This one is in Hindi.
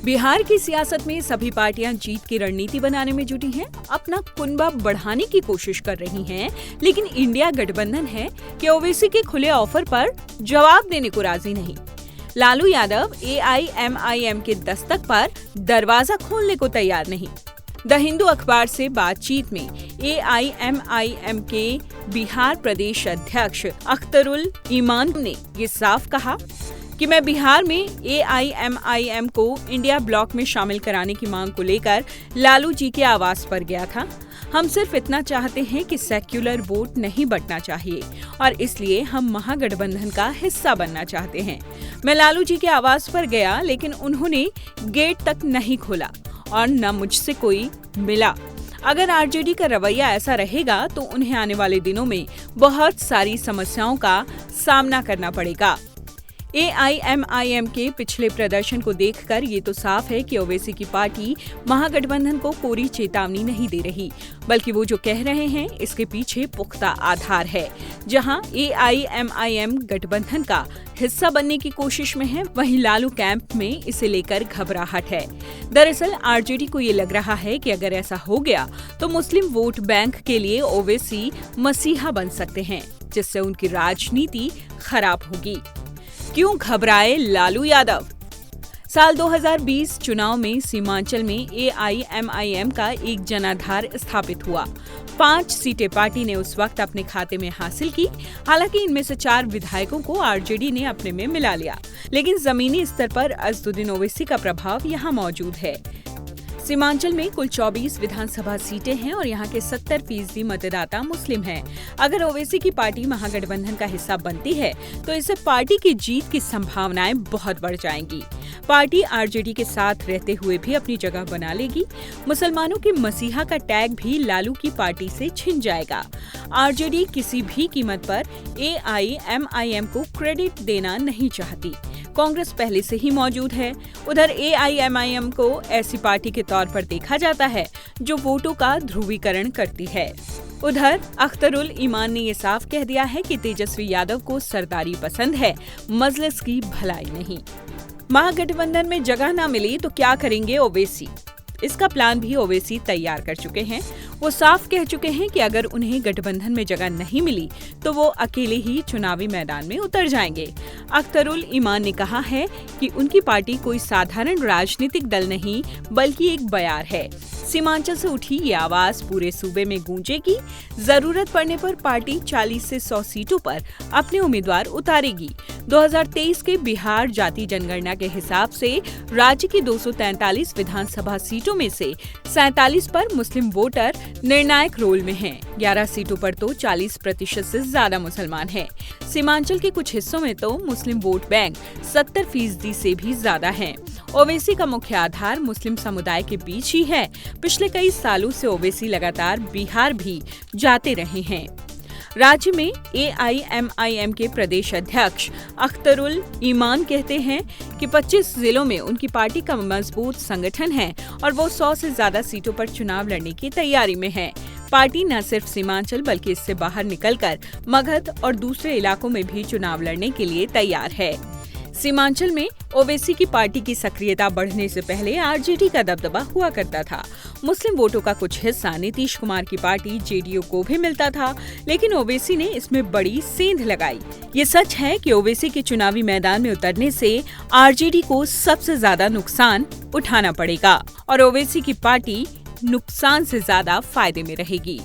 बिहार की सियासत में सभी पार्टियां जीत की रणनीति बनाने में जुटी हैं, अपना कुनबा बढ़ाने की कोशिश कर रही हैं, लेकिन इंडिया गठबंधन है कि ओवैसी के खुले ऑफर पर जवाब देने को राजी नहीं। लालू यादव AIMIM के दस्तक पर दरवाजा खोलने को तैयार नहीं। द हिंदू अखबार से बातचीत में AIMIM के बिहार प्रदेश अध्यक्ष अख्तरुल ईमान ने ये साफ कहा कि मैं बिहार में AIMIM को इंडिया ब्लॉक में शामिल कराने की मांग को लेकर लालू जी के आवास पर गया था। हम सिर्फ इतना चाहते हैं कि सेक्युलर वोट नहीं बंटना चाहिए और इसलिए हम महागठबंधन का हिस्सा बनना चाहते हैं। मैं लालू जी के आवास पर गया, लेकिन उन्होंने गेट तक नहीं खोला और न मुझसे कोई मिला। अगर RJD का रवैया ऐसा रहेगा तो उन्हें आने वाले दिनों में बहुत सारी समस्याओं का सामना करना पड़ेगा। AIMIM के पिछले प्रदर्शन को देखकर ये तो साफ है कि ओवैसी की पार्टी महागठबंधन को कोरी चेतावनी नहीं दे रही, बल्कि वो जो कह रहे हैं इसके पीछे पुख्ता आधार है। जहां AIMIM गठबंधन का हिस्सा बनने की कोशिश में है, वहीं लालू कैंप में इसे लेकर घबराहट है। दरअसल RJD को ये लग रहा है कि अगर ऐसा हो गया तो मुस्लिम वोट बैंक के लिए ओवैसी मसीहा बन सकते हैं, जिससे उनकी राजनीति खराब होगी। क्यों घबराए लालू यादव? साल 2020 चुनाव में सीमांचल में AIMIM का एक जनाधार स्थापित हुआ। 5 सीटें पार्टी ने उस वक्त अपने खाते में हासिल की। हालांकि इनमें से 4 विधायकों को RJD ने अपने में मिला लिया, लेकिन जमीनी स्तर पर असदुद्दीन ओवैसी का प्रभाव यहाँ मौजूद है। सीमांचल में कुल 24 विधानसभा सीटें हैं और यहाँ के 70% मतदाता मुस्लिम हैं। अगर ओवैसी की पार्टी महागठबंधन का हिस्सा बनती है तो इससे पार्टी की जीत की संभावनाएं बहुत बढ़ जाएंगी। पार्टी RJD के साथ रहते हुए भी अपनी जगह बना लेगी। मुसलमानों के मसीहा का टैग भी लालू की पार्टी से छिन जाएगा। RJD किसी भी कीमत पर AIMIM को क्रेडिट देना नहीं चाहती। कांग्रेस पहले से ही मौजूद है। उधर AIMIM को ऐसी पार्टी के तौर पर देखा जाता है जो वोटों का ध्रुवीकरण करती है। उधर अख्तरुल ईमान ने ये साफ कह दिया है कि तेजस्वी यादव को सरदारी पसंद है, मजलिस की भलाई नहीं। महागठबंधन में जगह न मिली तो क्या करेंगे ओवैसी? इसका प्लान भी ओवैसी तैयार कर चुके हैं। वो साफ कह चुके हैं कि अगर उन्हें गठबंधन में जगह नहीं मिली तो वो अकेले ही चुनावी मैदान में उतर जाएंगे। अख्तरुल ईमान ने कहा है कि उनकी पार्टी कोई साधारण राजनीतिक दल नहीं, बल्कि एक बयार है। सीमांचल से उठी ये आवाज पूरे सूबे में गूंजेगी। जरूरत पड़ने पर पार्टी 40 से 100 सीटों पर अपने उम्मीदवार उतारेगी। 2023 के बिहार जाति जनगणना के हिसाब से राज्य की 243 विधानसभा सीटों में से 47 पर मुस्लिम वोटर निर्णायक रोल में हैं। 11 सीटों पर तो 40% से ज्यादा मुसलमान हैं। सीमांचल के कुछ हिस्सों में तो मुस्लिम वोट बैंक 70% से भी ज्यादा है। ओवैसी का मुख्य आधार मुस्लिम समुदाय के बीच ही है। पिछले कई सालों से ओवैसी लगातार बिहार भी जाते रहे हैं। राज्य में AIMIM के प्रदेश अध्यक्ष अख्तरुल ईमान कहते हैं कि 25 जिलों में उनकी पार्टी का मजबूत संगठन है और वो 100 से ज्यादा सीटों पर चुनाव लड़ने की तैयारी में है। पार्टी न सिर्फ सीमांचल बल्कि इससे बाहर निकलकर मगध और दूसरे इलाकों में भी चुनाव लड़ने के लिए तैयार है। सीमांचल में ओवैसी की पार्टी की सक्रियता बढ़ने से पहले RJD का दबदबा हुआ करता था। मुस्लिम वोटों का कुछ हिस्सा नीतीश कुमार की पार्टी JDU को भी मिलता था, लेकिन ओवैसी ने इसमें बड़ी सेंध लगाई। ये सच है कि ओवैसी के चुनावी मैदान में उतरने से RJD को सबसे ज्यादा नुकसान उठाना पड़ेगा और ओवैसी की पार्टी नुकसान से ज्यादा फायदे में रहेगी।